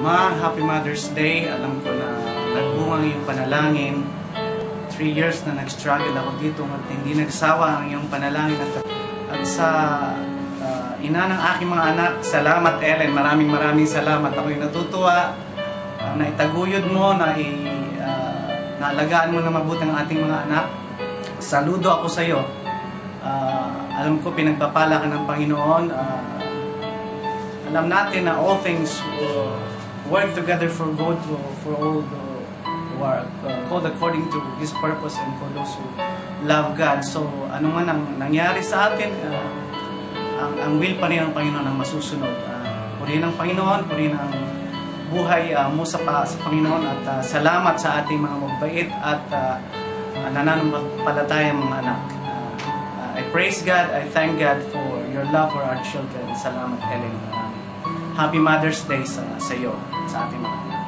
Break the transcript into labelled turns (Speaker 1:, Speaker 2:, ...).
Speaker 1: Ma, Happy Mother's Day. Alam ko na nagbunga ang iyong panalangin. 3 years na nag-struggle ako dito at hindi nagsawa ang iyong panalangin. At sa ina ng aking mga anak, salamat Ellen. Maraming salamat. Ako'y natutuwa na itaguyod mo, na naalagaan mo na mabuti ang ating mga anak. Saludo ako sa iyo. Alam ko pinagpapala ka ng Panginoon. Alam natin na all things work together for good for all who are called according to His purpose and for those who love God. So ano man ang nangyari sa atin, ang will pa rin ng Panginoon ang masusunod. Purihin ang Panginoon, purihin ang buhay mo sa Panginoon, at salamat sa ating mga mabait at nananampalatayang mga anak. I praise God, I thank God for your love for our children. Salamat Ellen. Happy Mother's Day sa iyo, sa ating mga anak.